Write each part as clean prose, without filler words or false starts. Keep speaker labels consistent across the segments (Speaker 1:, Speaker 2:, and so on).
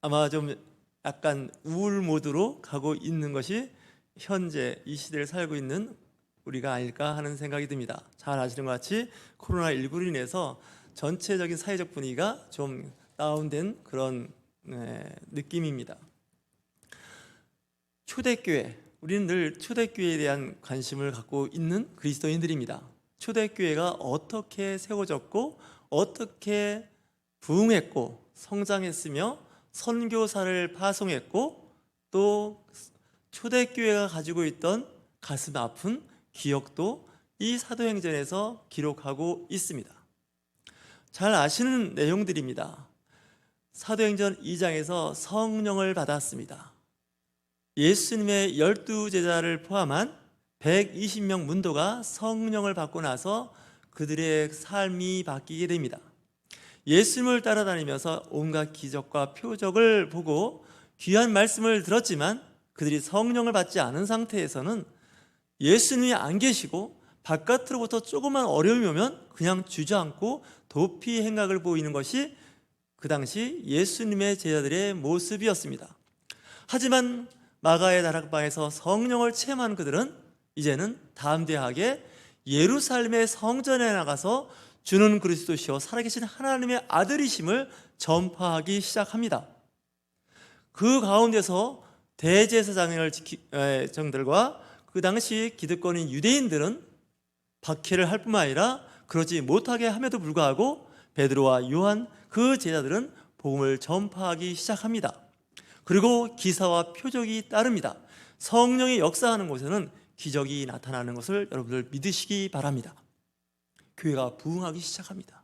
Speaker 1: 아마 좀 약간 우울 모드로 가고 있는 것이 현재 이 시대를 살고 있는 우리가 아닐까 하는 생각이 듭니다. 잘 아시는 것 같이 코로나19로 인해서 전체적인 사회적 분위기가 좀 다운된 그런 느낌입니다. 초대교회, 우리는 늘 초대교회에 대한 관심을 갖고 있는 그리스도인들입니다. 초대교회가 어떻게 세워졌고 어떻게 부흥했고 성장했으며 선교사를 파송했고 또 초대교회가 가지고 있던 가슴 아픈 기억도 이 사도행전에서 기록하고 있습니다. 잘 아시는 내용들입니다. 사도행전 2장에서 성령을 받았습니다. 예수님의 12제자를 포함한 120명 문도가 성령을 받고 나서 그들의 삶이 바뀌게 됩니다. 예수님을 따라다니면서 온갖 기적과 표적을 보고 귀한 말씀을 들었지만 그들이 성령을 받지 않은 상태에서는 예수님이 안 계시고 바깥으로부터 조그만 어려움이 오면 그냥 주저앉고 도피 행각을 보이는 것이 그 당시 예수님의 제자들의 모습이었습니다. 하지만 마가의 다락방에서 성령을 체험한 그들은 이제는 담대하게 예루살렘의 성전에 나가서 주는 그리스도시요 살아계신 하나님의 아들이심을 전파하기 시작합니다. 그 가운데서 대제사장들과 그 당시 기득권인 유대인들은 박해를 할 뿐만 아니라 그러지 못하게 함에도 불구하고 베드로와 요한 그 제자들은 복음을 전파하기 시작합니다. 그리고 기사와 표적이 따릅니다. 성령이 역사하는 곳에는 기적이 나타나는 것을 여러분들 믿으시기 바랍니다. 교회가 부흥하기 시작합니다.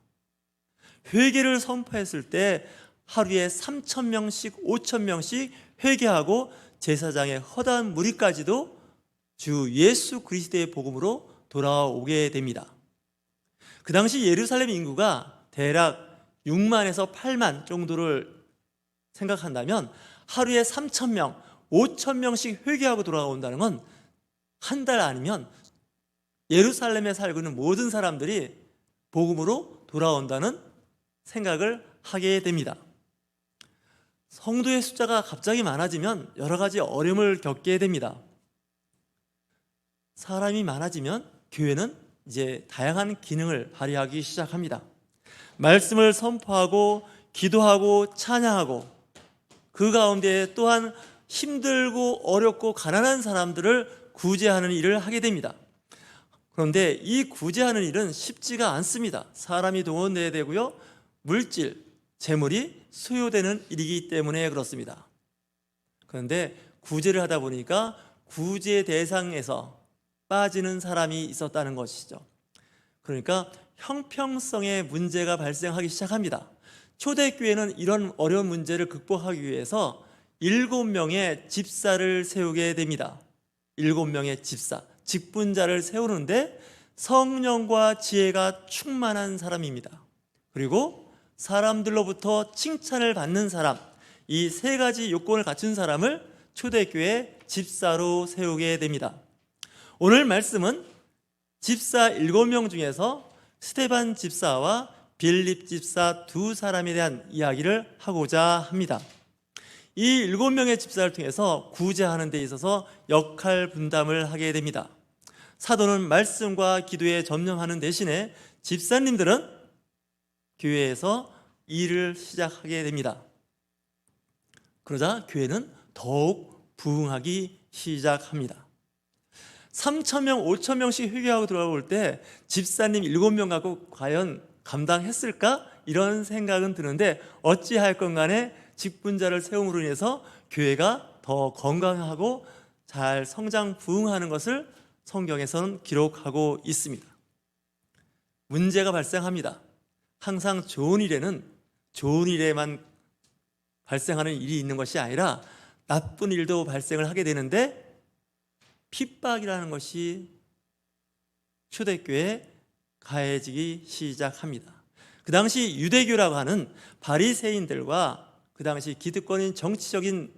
Speaker 1: 회개를 선포했을 때 하루에 3,000명씩 5,000명씩 회개하고 제사장의 허다한 무리까지도 주 예수 그리스도의 복음으로 돌아오게 됩니다. 그 당시 예루살렘 인구가 대략 6만에서 8만 정도를 생각한다면 하루에 3,000명, 5,000명씩 회개하고 돌아온다는 건 한 달 아니면 예루살렘에 살고 있는 모든 사람들이 복음으로 돌아온다는 생각을 하게 됩니다. 성도의 숫자가 갑자기 많아지면 여러 가지 어려움을 겪게 됩니다. 사람이 많아지면 교회는 이제 다양한 기능을 발휘하기 시작합니다. 말씀을 선포하고 기도하고 찬양하고 그 가운데 또한 힘들고 어렵고 가난한 사람들을 구제하는 일을 하게 됩니다. 그런데 이 구제하는 일은 쉽지가 않습니다. 사람이 동원돼야 되고요, 물질, 재물이 소요되는 일이기 때문에 그렇습니다. 그런데 구제를 하다 보니까 구제 대상에서 빠지는 사람이 있었다는 것이죠. 그러니까 형평성의 문제가 발생하기 시작합니다. 초대교회는 이런 어려운 문제를 극복하기 위해서 7명의 집사를 세우게 됩니다. 7명의 집사, 직분자를 세우는데 성령과 지혜가 충만한 사람입니다. 그리고 사람들로부터 칭찬을 받는 사람, 이 세 가지 요건을 갖춘 사람을 초대교회 집사로 세우게 됩니다. 오늘 말씀은 집사 7명 중에서 스데반 집사와 빌립 집사 두 사람에 대한 이야기를 하고자 합니다. 이 7명의 집사를 통해서 구제하는 데 있어서 역할 분담을 하게 됩니다. 사도는 말씀과 기도에 전념하는 대신에 집사님들은 교회에서 일을 시작하게 됩니다. 그러자 교회는 더욱 부흥하기 시작합니다. 3,000명, 5,000명씩 회개하고 돌아올 때 집사님 7명 갖고 과연 감당했을까? 이런 생각은 드는데 어찌하였건 간에 직분자를 세움으로 인해서 교회가 더 건강하고 잘 성장 부흥하는 것을 성경에서는 기록하고 있습니다. 문제가 발생합니다. 항상 좋은 일에만 발생하는 일이 있는 것이 아니라 나쁜 일도 발생을 하게 되는데 핍박이라는 것이 초대교회에 가해지기 시작합니다. 그 당시 유대교라고 하는 바리새인들과 그 당시 기득권인 정치적인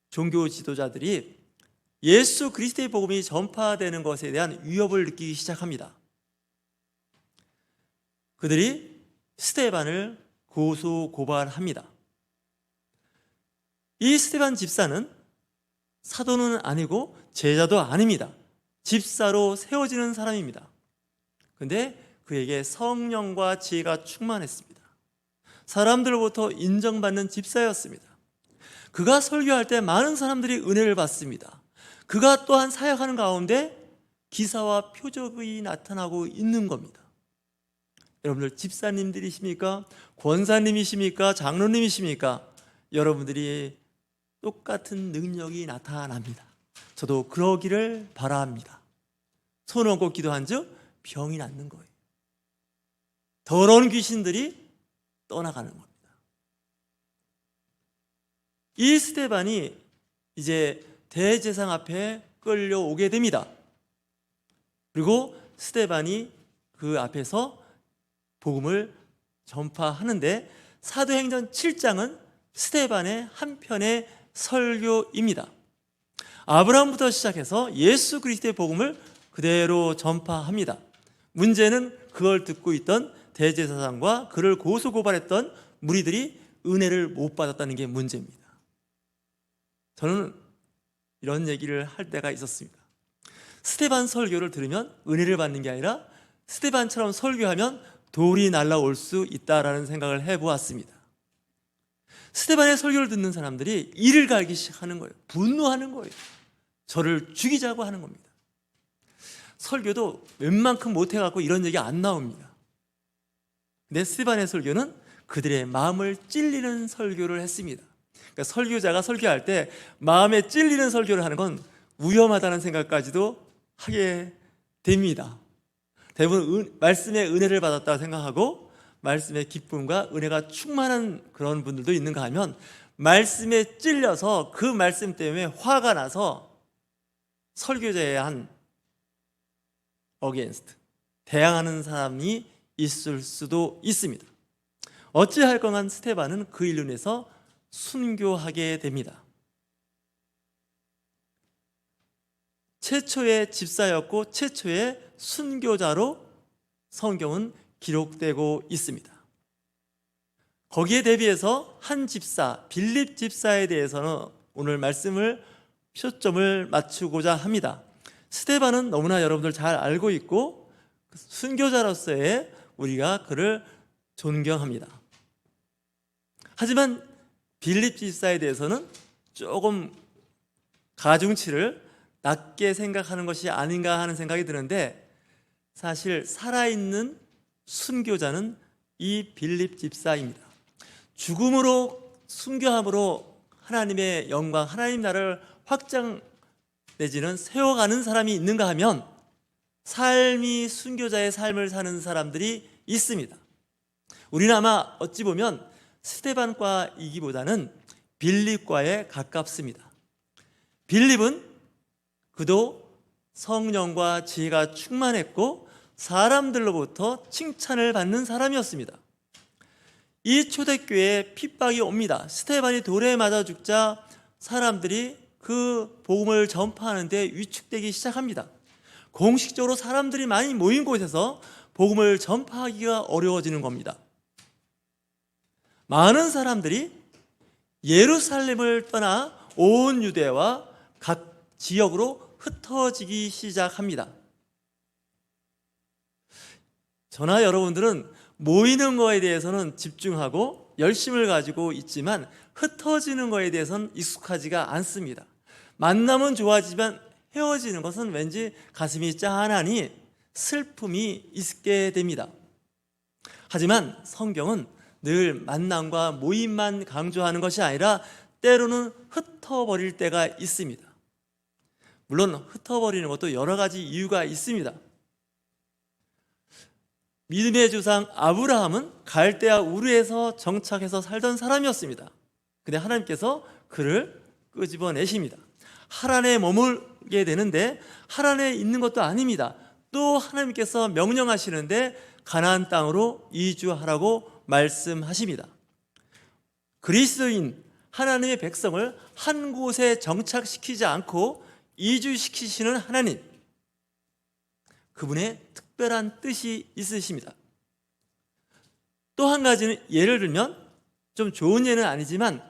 Speaker 1: 종교 지도자들이 예수 그리스도의 복음이 전파되는 것에 대한 위협을 느끼기 시작합니다. 그들이 스데반을 고소 고발합니다. 이 스데반 집사는 사도는 아니고 제자도 아닙니다. 집사로 세워지는 사람입니다. 근데 그에게 성령과 지혜가 충만했습니다. 사람들로부터 인정받는 집사였습니다. 그가 설교할 때 많은 사람들이 은혜를 받습니다. 그가 또한 사역하는 가운데 기사와 표적이 나타나고 있는 겁니다. 여러분들 집사님들이십니까? 권사님이십니까? 장로님이십니까? 여러분들이 똑같은 능력이 나타납니다. 저도 그러기를 바랍니다. 손 얹고 기도한 즉 병이 낫는 거예요. 더러운 귀신들이 떠나가는 겁니다. 이 스데반이 이제 대제사장 앞에 끌려오게 됩니다. 그리고 스데반이 그 앞에서 복음을 전파하는데 사도행전 7장은 스데반의 한편의 설교입니다. 아브라함부터 시작해서 예수 그리스도의 복음을 그대로 전파합니다. 문제는 그걸 듣고 있던 대제사장과 그를 고소고발했던 무리들이 은혜를 못 받았다는 게 문제입니다. 저는 이런 얘기를 할 때가 있었습니다. 스데반 설교를 들으면 은혜를 받는 게 아니라 스데반처럼 설교하면 돌이 날아올 수 있다라는 생각을 해보았습니다. 스데반의 설교를 듣는 사람들이 이를 갈기 시작하는 거예요. 분노하는 거예요. 저를 죽이자고 하는 겁니다. 설교도 웬만큼 못해갖고 이런 얘기 안 나옵니다. 근데 스데반의 설교는 그들의 마음을 찔리는 설교를 했습니다. 그러니까 설교자가 설교할 때 마음에 찔리는 설교를 하는 건 위험하다는 생각까지도 하게 됩니다. 대부분 말씀의 은혜를 받았다고 생각하고 말씀의 기쁨과 은혜가 충만한 그런 분들도 있는가 하면 말씀에 찔려서 그 말씀 때문에 화가 나서 설교자에 한 against 대항하는 사람이 있을 수도 있습니다. 어찌할건간 스데반은 그 일로 인해서 순교하게 됩니다. 최초의 집사였고 최초의 순교자로 성경은 기록되고 있습니다. 거기에 대비해서 한 집사, 빌립 집사에 대해서는 오늘 말씀을 초점을 맞추고자 합니다. 스데반은 너무나 여러분들 잘 알고 있고 순교자로서의 우리가 그를 존경합니다. 하지만 빌립 집사에 대해서는 조금 가중치를 낮게 생각하는 것이 아닌가 하는 생각이 드는데 사실 살아있는 순교자는 이 빌립 집사입니다. 죽음으로 순교함으로 하나님의 영광, 하나님 나라를 확장 내지는 세워가는 사람이 있는가 하면 삶이 순교자의 삶을 사는 사람들이 있습니다. 우리는 아마 어찌 보면 스데반과이기보다는 빌립과에 가깝습니다. 빌립은 그도 성령과 지혜가 충만했고 사람들로부터 칭찬을 받는 사람이었습니다. 이 초대교회에 핍박이 옵니다. 스데반이 돌에 맞아 죽자 사람들이 그 복음을 전파하는데 위축되기 시작합니다. 공식적으로 사람들이 많이 모인 곳에서 복음을 전파하기가 어려워지는 겁니다. 많은 사람들이 예루살렘을 떠나 온 유대와 각 지역으로 흩어지기 시작합니다. 저나 여러분들은 모이는 거에 대해서는 집중하고 열심을 가지고 있지만 흩어지는 거에 대해서는 익숙하지가 않습니다. 만남은 좋아지만 헤어지는 것은 왠지 가슴이 짠하니 슬픔이 있게 됩니다. 하지만 성경은 늘 만남과 모임만 강조하는 것이 아니라 때로는 흩어버릴 때가 있습니다. 물론 흩어버리는 것도 여러 가지 이유가 있습니다. 믿음의 조상 아브라함은 갈대아 우르에서 정착해서 살던 사람이었습니다. 근데 하나님께서 그를 끄집어내십니다. 하란에 머물게 되는데 하란에 있는 것도 아닙니다. 또 하나님께서 명령하시는데 가나안 땅으로 이주하라고 말씀하십니다. 그리스도인 하나님의 백성을 한 곳에 정착시키지 않고 이주시키시는 하나님, 그분의 특별한 뜻이 있으십니다. 또 한 가지는 예를 들면 좀 좋은 예는 아니지만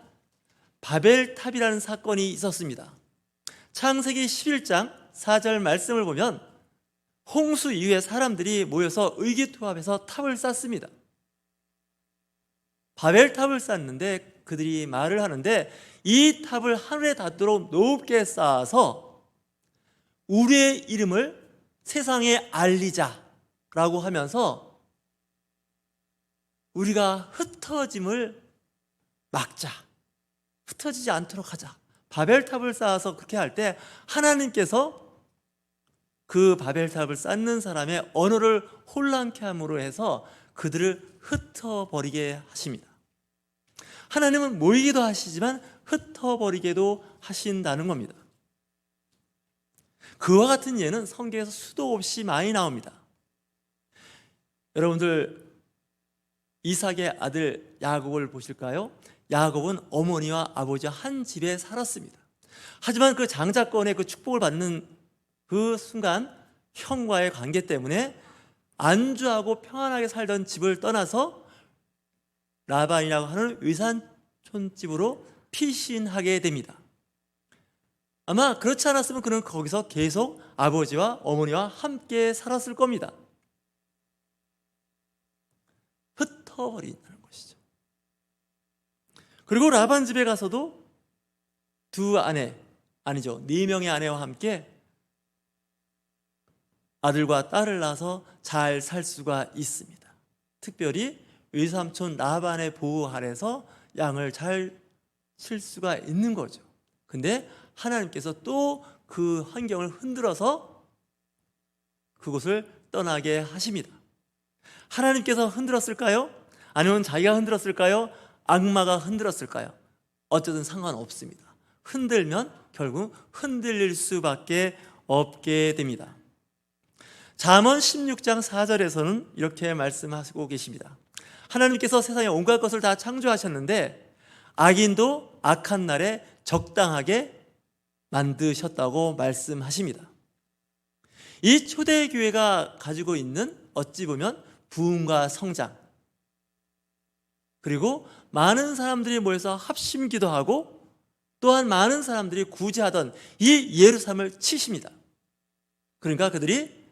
Speaker 1: 바벨탑이라는 사건이 있었습니다. 창세기 11장 4절 말씀을 보면 홍수 이후에 사람들이 모여서 의기투합해서 탑을 쌓습니다. 바벨탑을 쌓는데 그들이 말을 하는데 이 탑을 하늘에 닿도록 높게 쌓아서 우리의 이름을 세상에 알리자라고 하면서 우리가 흩어짐을 막자, 흩어지지 않도록 하자. 바벨탑을 쌓아서 그렇게 할 때 하나님께서 그 바벨탑을 쌓는 사람의 언어를 혼란케 함으로 해서 그들을 흩어버리게 하십니다. 하나님은 모이기도 하시지만 흩어버리게도 하신다는 겁니다. 그와 같은 예는 성경에서 수도 없이 많이 나옵니다. 여러분들 이삭의 아들 야곱을 보실까요? 야곱은 어머니와 아버지와 한 집에 살았습니다. 하지만 그 장자권의 그 축복을 받는 그 순간 형과의 관계 때문에 안주하고 평안하게 살던 집을 떠나서 라반이라고 하는 외산촌집으로 피신하게 됩니다. 아마 그렇지 않았으면 그는 거기서 계속 아버지와 어머니와 함께 살았을 겁니다. 흩어버린다는 것이죠. 그리고 라반 집에 가서도 네 명의 아내와 함께 아들과 딸을 낳아서 잘 살 수가 있습니다. 특별히 외삼촌 라반의 보호 아래서 양을 잘 칠 수가 있는 거죠. 근데 하나님께서 또 그 환경을 흔들어서 그곳을 떠나게 하십니다. 하나님께서 흔들었을까요? 아니면 자기가 흔들었을까요? 악마가 흔들었을까요? 어쨌든 상관없습니다. 흔들면 결국 흔들릴 수밖에 없게 됩니다. 잠언 16장 4절에서는 이렇게 말씀하시고 계십니다. 하나님께서 세상에 온갖 것을 다 창조하셨는데 악인도 악한 날에 적당하게 만드셨다고 말씀하십니다. 이 초대교회가 가지고 있는 어찌 보면 부흥과 성장, 그리고 많은 사람들이 모여서 합심기도 하고 또한 많은 사람들이 구제하던 이 예루살렘을 치십니다. 그러니까 그들이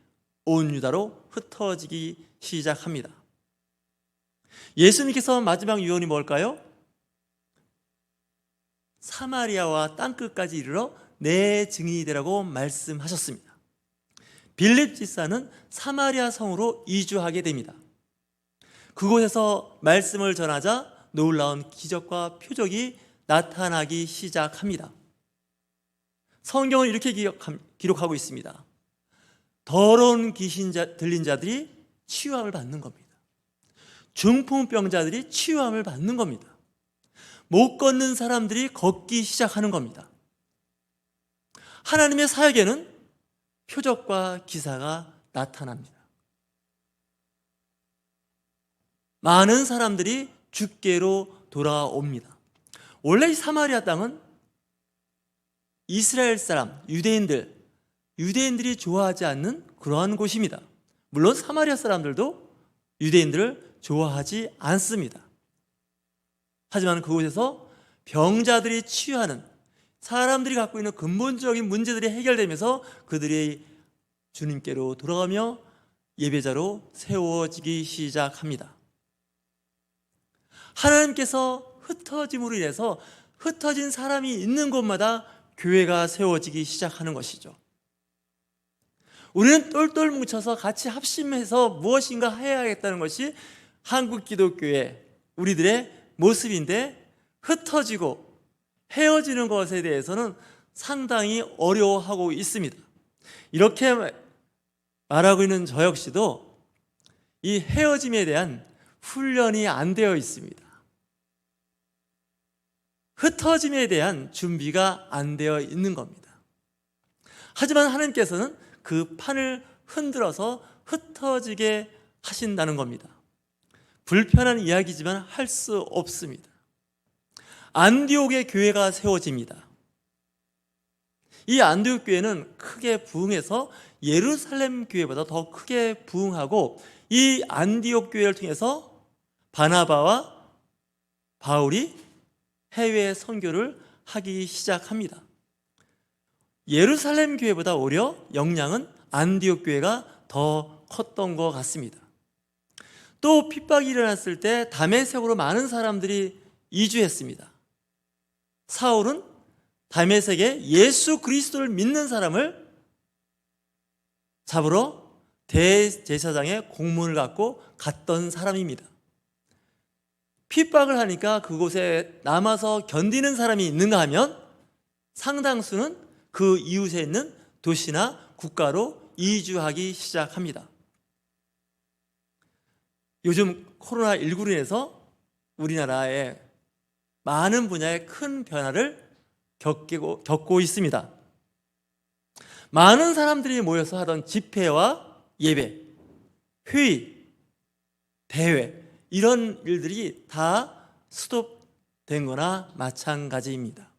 Speaker 1: 온 유다로 흩어지기 시작합니다. 예수님께서 마지막 유언이 뭘까요? 사마리아와 땅끝까지 이르러 내 증인이 되라고 말씀하셨습니다. 빌립 집사는 사마리아 성으로 이주하게 됩니다. 그곳에서 말씀을 전하자 놀라운 기적과 표적이 나타나기 시작합니다. 성경은 이렇게 기록하고 있습니다. 더러운 귀신 들린 자들이 치유함을 받는 겁니다. 중풍병자들이 치유함을 받는 겁니다. 못 걷는 사람들이 걷기 시작하는 겁니다. 하나님의 사역에는 표적과 기사가 나타납니다. 많은 사람들이 주께로 돌아옵니다. 원래 이 사마리아 땅은 이스라엘 사람, 유대인들이 좋아하지 않는 그러한 곳입니다. 물론 사마리아 사람들도 유대인들을 좋아하지 않습니다. 하지만 그곳에서 병자들이 치유하는, 사람들이 갖고 있는 근본적인 문제들이 해결되면서 그들이 주님께로 돌아가며 예배자로 세워지기 시작합니다. 하나님께서 흩어짐으로 인해서 흩어진 사람이 있는 곳마다 교회가 세워지기 시작하는 것이죠. 우리는 똘똘 뭉쳐서 같이 합심해서 무엇인가 해야겠다는 것이 한국 기독교의 우리들의 모습인데, 흩어지고 헤어지는 것에 대해서는 상당히 어려워하고 있습니다. 이렇게 말하고 있는 저 역시도 이 헤어짐에 대한 훈련이 안 되어 있습니다. 흩어짐에 대한 준비가 안 되어 있는 겁니다. 하지만 하나님께서는 그 판을 흔들어서 흩어지게 하신다는 겁니다. 불편한 이야기지만 할 수 없습니다. 안디옥의 교회가 세워집니다. 이 안디옥 교회는 크게 부흥해서 예루살렘 교회보다 더 크게 부흥하고, 이 안디옥 교회를 통해서 바나바와 바울이 해외 선교를 하기 시작합니다. 예루살렘 교회보다 오히려 영향은 안디옥 교회가 더 컸던 것 같습니다. 또 핍박이 일어났을 때 다메섹으로 많은 사람들이 이주했습니다. 사울은 다메섹에 예수 그리스도를 믿는 사람을 잡으러 대제사장의 공문을 갖고 갔던 사람입니다. 핍박을 하니까 그곳에 남아서 견디는 사람이 있는가 하면 상당수는 그 이웃에 있는 도시나 국가로 이주하기 시작합니다. 요즘 코로나19로 인해서 우리나라에 많은 분야의 큰 변화를 겪고 있습니다. 많은 사람들이 모여서 하던 집회와 예배, 회의, 대회 이런 일들이 다 스톱된 거나 마찬가지입니다.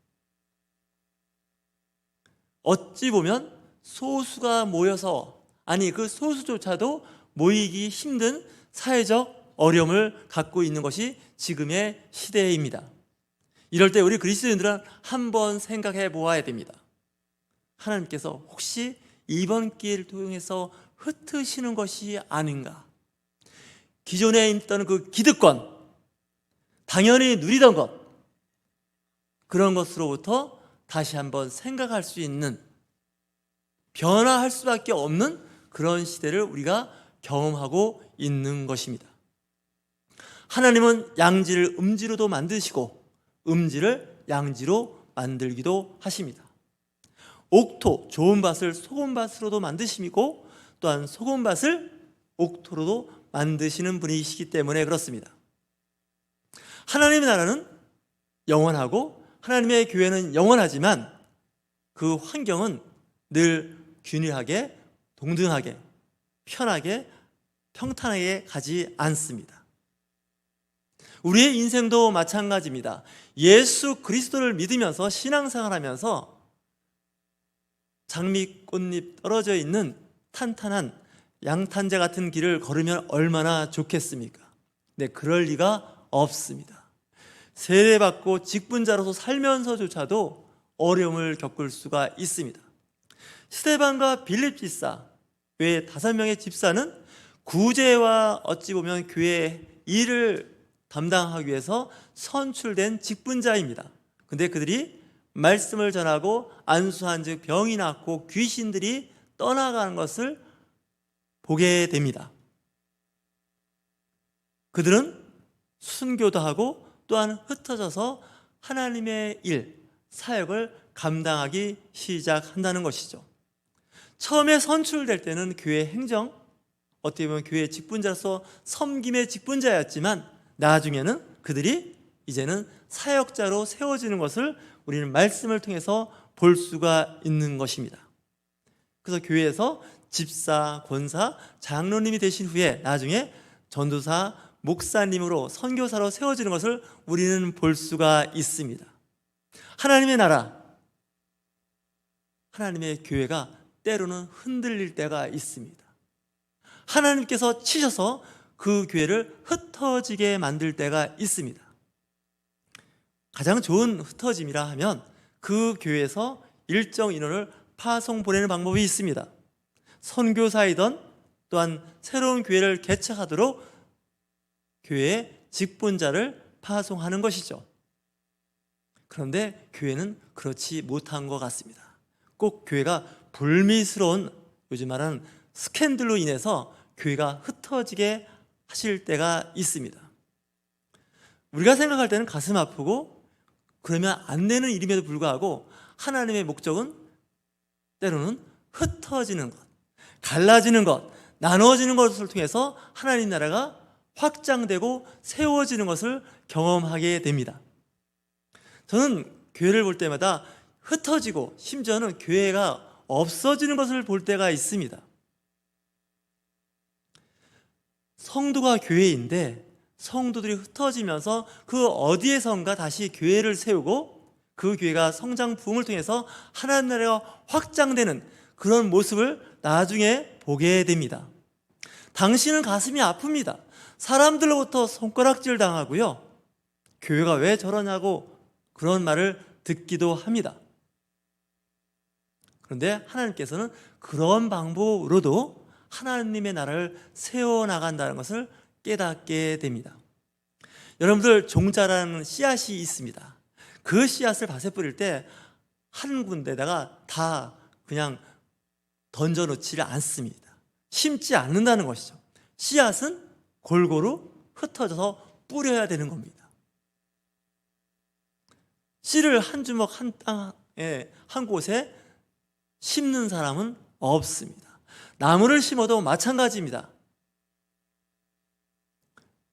Speaker 1: 어찌 보면 소수가 모여서, 아니 그 소수조차도 모이기 힘든 사회적 어려움을 갖고 있는 것이 지금의 시대입니다. 이럴 때 우리 그리스도인들은 한번 생각해 보아야 됩니다. 하나님께서 혹시 이번 기회를 통해서 흩으시는 것이 아닌가? 기존에 있던 그 기득권, 당연히 누리던 것, 그런 것으로부터 다시 한번 생각할 수 있는, 변화할 수밖에 없는 그런 시대를 우리가 경험하고 있는 것입니다. 하나님은 양지를 음지로도 만드시고 음지를 양지로 만들기도 하십니다. 옥토, 좋은 밭을 소금밭으로도 만드시고 또한 소금밭을 옥토로도 만드시는 분이시기 때문에 그렇습니다. 하나님의 나라는 영원하고 하나님의 교회는 영원하지만 그 환경은 늘 균일하게, 동등하게, 편하게, 평탄하게 가지 않습니다. 우리의 인생도 마찬가지입니다. 예수 그리스도를 믿으면서 신앙생활하면서 장미꽃잎 떨어져 있는 탄탄한 양탄자 같은 길을 걸으면 얼마나 좋겠습니까? 네, 그럴 리가 없습니다. 세례받고 직분자로서 살면서조차도 어려움을 겪을 수가 있습니다. 스데반과 빌립 집사 외 5명의 집사는 구제와 어찌 보면 교회의 일을 담당하기 위해서 선출된 직분자입니다. 근데 그들이 말씀을 전하고 안수한 즉 병이 낫고 귀신들이 떠나가는 것을 보게 됩니다. 그들은 순교도 하고 또한 흩어져서 하나님의 일, 사역을 감당하기 시작한다는 것이죠. 처음에 선출될 때는 교회 행정, 어떻게 보면 교회 직분자로서 섬김의 직분자였지만 나중에는 그들이 이제는 사역자로 세워지는 것을 우리는 말씀을 통해서 볼 수가 있는 것입니다. 그래서 교회에서 집사, 권사, 장로님이 되신 후에 나중에 전도사, 목사님으로 선교사로 세워지는 것을 우리는 볼 수가 있습니다. 하나님의 나라, 하나님의 교회가 때로는 흔들릴 때가 있습니다. 하나님께서 치셔서 그 교회를 흩어지게 만들 때가 있습니다. 가장 좋은 흩어짐이라 하면 그 교회에서 일정 인원을 파송 보내는 방법이 있습니다. 선교사이던 또한 새로운 교회를 개척하도록 교회의 직분자를 파송하는 것이죠. 그런데 교회는 그렇지 못한 것 같습니다. 꼭 교회가 불미스러운, 요즘 말하는 스캔들로 인해서 교회가 흩어지게 하실 때가 있습니다. 우리가 생각할 때는 가슴 아프고 그러면 안 되는 일임에도 불구하고 하나님의 목적은 때로는 흩어지는 것, 갈라지는 것, 나눠지는 것을 통해서 하나님 나라가 확장되고 세워지는 것을 경험하게 됩니다. 저는 교회를 볼 때마다 흩어지고 심지어는 교회가 없어지는 것을 볼 때가 있습니다. 성도가 교회인데 성도들이 흩어지면서 그 어디에선가 다시 교회를 세우고 그 교회가 성장 부흥을 통해서 하나님 나라가 확장되는 그런 모습을 나중에 보게 됩니다. 당신은 가슴이 아픕니다. 사람들로부터 손가락질 당하고요, 교회가 왜 저러냐고 그런 말을 듣기도 합니다. 그런데 하나님께서는 그런 방법으로도 하나님의 나라를 세워나간다는 것을 깨닫게 됩니다. 여러분들, 종자라는 씨앗이 있습니다. 그 씨앗을 밭에 뿌릴 때 한 군데다가 다 그냥 던져놓지를 않습니다. 심지 않는다는 것이죠. 씨앗은 골고루 흩어져서 뿌려야 되는 겁니다. 씨를 한 주먹 한 땅에 한 곳에 심는 사람은 없습니다. 나무를 심어도 마찬가지입니다.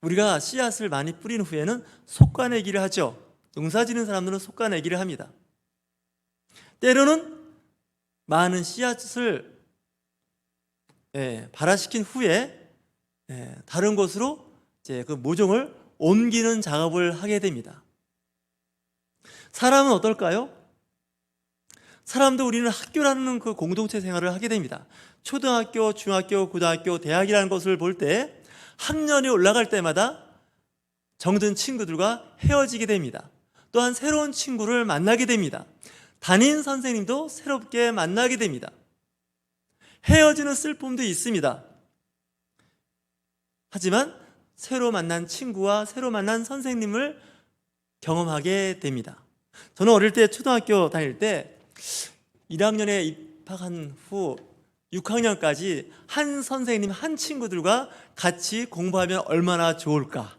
Speaker 1: 우리가 씨앗을 많이 뿌린 후에는 솎아내기를 하죠. 농사지는 사람들은 솎아내기를 합니다. 때로는 많은 씨앗을 발화시킨 후에 다른 곳으로 이제 그 모종을 옮기는 작업을 하게 됩니다. 사람은 어떨까요? 사람도 우리는 학교라는 그 공동체 생활을 하게 됩니다. 초등학교, 중학교, 고등학교, 대학이라는 것을 볼 때 학년이 올라갈 때마다 정든 친구들과 헤어지게 됩니다. 또한 새로운 친구를 만나게 됩니다. 담임 선생님도 새롭게 만나게 됩니다. 헤어지는 슬픔도 있습니다. 하지만 새로 만난 친구와 새로 만난 선생님을 경험하게 됩니다. 저는 어릴 때 초등학교 다닐 때 1학년에 입학한 후 6학년까지 한 선생님, 한 친구들과 같이 공부하면 얼마나 좋을까.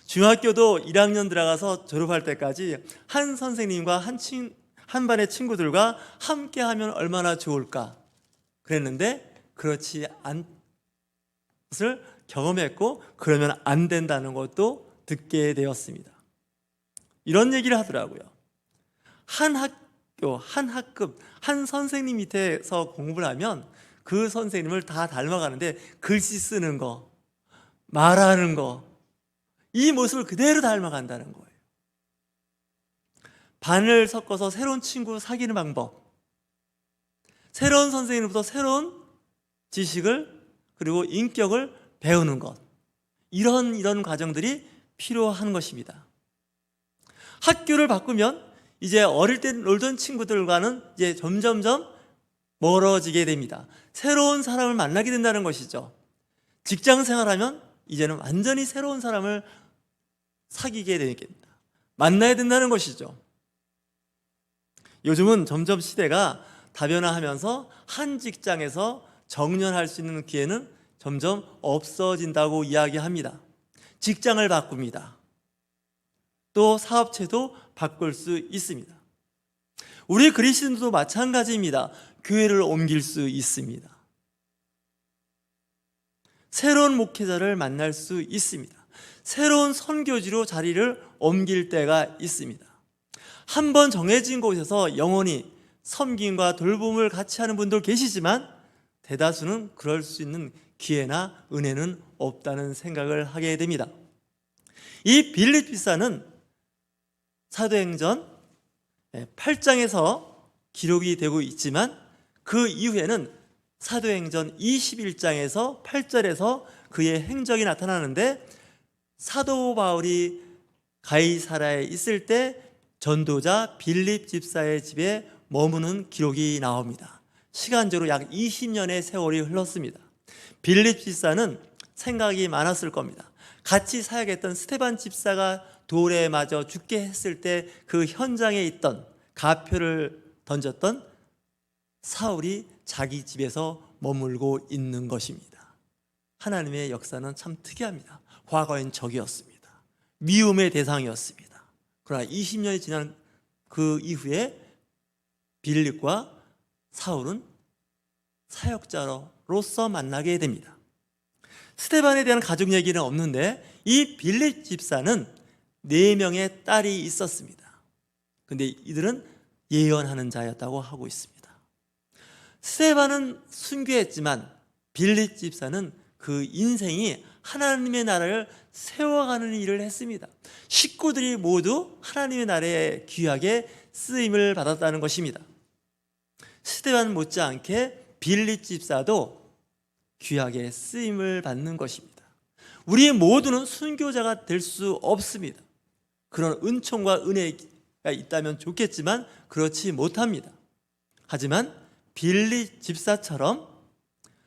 Speaker 1: 중학교도 1학년 들어가서 졸업할 때까지 한 선생님과 한 반의 친구들과 함께 하면 얼마나 좋을까 그랬는데, 그렇지 않은 것을 경험했고, 그러면 안 된다는 것도 듣게 되었습니다. 이런 얘기를 하더라고요. 한 학교, 한 학급, 한 선생님 밑에서 공부를 하면 그 선생님을 다 닮아가는데, 글씨 쓰는 거, 말하는 거, 이 모습을 그대로 닮아간다는 거예요. 반을 섞어서 새로운 친구 사귀는 방법, 새로운 선생님으로부터 새로운 지식을 그리고 인격을 배우는 것, 이런 과정들이 필요한 것입니다. 학교를 바꾸면 이제 어릴 때 놀던 친구들과는 이제 점점점 멀어지게 됩니다. 새로운 사람을 만나게 된다는 것이죠. 직장 생활하면 이제는 완전히 새로운 사람을 사귀게 됩니다. 만나야 된다는 것이죠. 요즘은 점점 시대가 다변화하면서 한 직장에서 정년할 수 있는 기회는 점점 없어진다고 이야기합니다. 직장을 바꿉니다. 또 사업체도 바꿀 수 있습니다. 우리 그리스도인도 마찬가지입니다. 교회를 옮길 수 있습니다. 새로운 목회자를 만날 수 있습니다. 새로운 선교지로 자리를 옮길 때가 있습니다. 한번 정해진 곳에서 영원히 섬김과 돌봄을 같이 하는 분들 계시지만, 대다수는 그럴 수 있는 기회나 은혜는 없다는 생각을 하게 됩니다. 이 빌립 집사는 사도행전 8장에서 기록이 되고 있지만, 그 이후에는 사도행전 21장에서 8절에서 그의 행적이 나타나는데, 사도 바울이 가이사라에 있을 때 전도자 빌립 집사의 집에 머무는 기록이 나옵니다. 시간적으로 약 20년의 세월이 흘렀습니다. 빌립 집사는 생각이 많았을 겁니다. 같이 사역했던 스데반 집사가 돌에 맞아 죽게 했을 때 그 현장에 있던, 가표를 던졌던 사울이 자기 집에서 머물고 있는 것입니다. 하나님의 역사는 참 특이합니다. 과거엔 적이었습니다. 미움의 대상이었습니다. 그러나 20년이 지난 그 이후에 빌립과 사울은 사역자로서 만나게 됩니다. 스데반에 대한 가족 얘기는 없는데, 이 빌립 집사는 4명의 딸이 있었습니다. 그런데 이들은 예언하는 자였다고 하고 있습니다. 스데반은 순교했지만 빌립 집사는 그 인생이 하나님의 나라를 세워가는 일을 했습니다. 식구들이 모두 하나님의 나라에 귀하게 쓰임을 받았다는 것입니다. 스데반 못지않게 빌립 집사도 귀하게 쓰임을 받는 것입니다. 우리 모두는 순교자가 될 수 없습니다. 그런 은총과 은혜가 있다면 좋겠지만 그렇지 못합니다. 하지만 빌립 집사처럼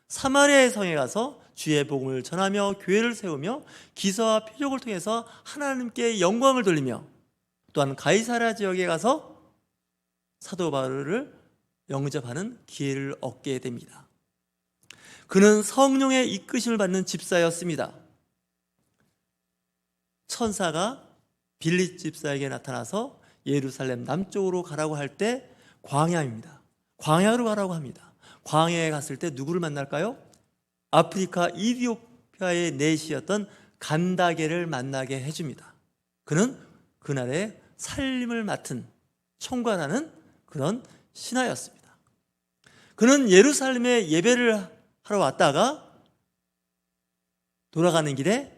Speaker 1: 사마리아의 성에 가서 주의 복음을 전하며 교회를 세우며 기사와 표적을 통해서 하나님께 영광을 돌리며 또한 가이사랴 지역에 가서 사도 바울을 영접하는 기회를 얻게 됩니다. 그는 성령의 이끄심을 받는 집사였습니다. 천사가 빌립 집사에게 나타나서 예루살렘 남쪽으로 가라고 할 때 광야입니다. 광야로 가라고 합니다. 광야에 갔을 때 누구를 만날까요? 아프리카 이디오피아의 내시였던 간다게를 만나게 해줍니다. 그는 그날의 살림을 맡은 총괄하는 그런 신하였습니다. 그는 예루살렘에 예배를 하러 왔다가 돌아가는 길에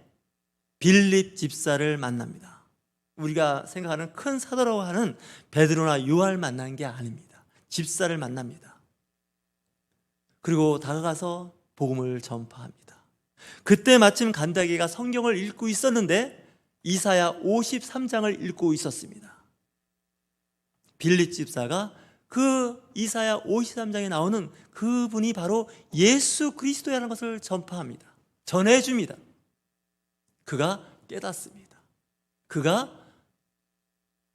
Speaker 1: 빌립 집사를 만납니다. 우리가 생각하는 큰 사도라고 하는 베드로나 요한을 만난 게 아닙니다. 집사를 만납니다. 그리고 다가가서 복음을 전파합니다. 그때 마침 간다게가 성경을 읽고 있었는데 이사야 53장을 읽고 있었습니다. 빌립 집사가 그 이사야 53장에 나오는 그분이 바로 예수 그리스도라는 것을 전파합니다. 전해줍니다. 그가 깨닫습니다. 그가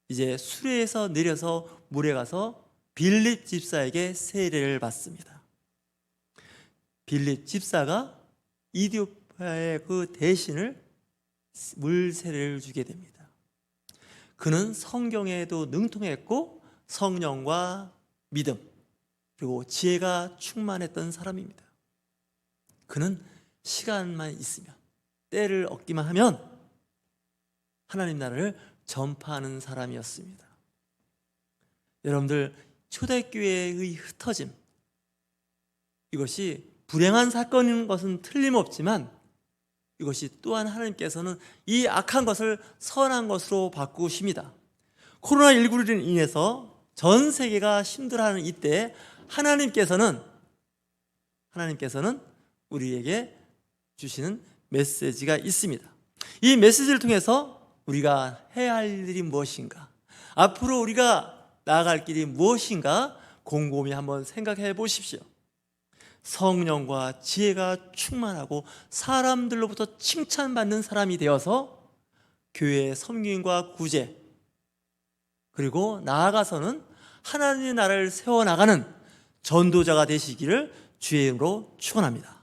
Speaker 1: 이제 수레에서 내려서 물에 가서 빌립 집사에게 세례를 받습니다. 빌립 집사가 이디오피아의 그 대신을 물 세례를 주게 됩니다. 그는 성경에도 능통했고 성령과 믿음 그리고 지혜가 충만했던 사람입니다. 그는 시간만 있으면 때를 얻기만 하면 하나님 나라를 전파하는 사람이었습니다. 여러분들 초대교회의 흩어짐 이것이 불행한 사건인 것은 틀림없지만 이것이 또한 하나님께서는 이 악한 것을 선한 것으로 바꾸십니다. 코로나19로 인해서 전 세계가 힘들어하는 이때 하나님께서는 우리에게 주시는 메시지가 있습니다. 이 메시지를 통해서 우리가 해야 할 일이 무엇인가, 앞으로 우리가 나아갈 길이 무엇인가 곰곰이 한번 생각해 보십시오. 성령과 지혜가 충만하고 사람들로부터 칭찬받는 사람이 되어서 교회의 섬김과 구제 그리고 나아가서는 하나님의 나라를 세워나가는 전도자가 되시기를 주의 이름으로 축원합니다.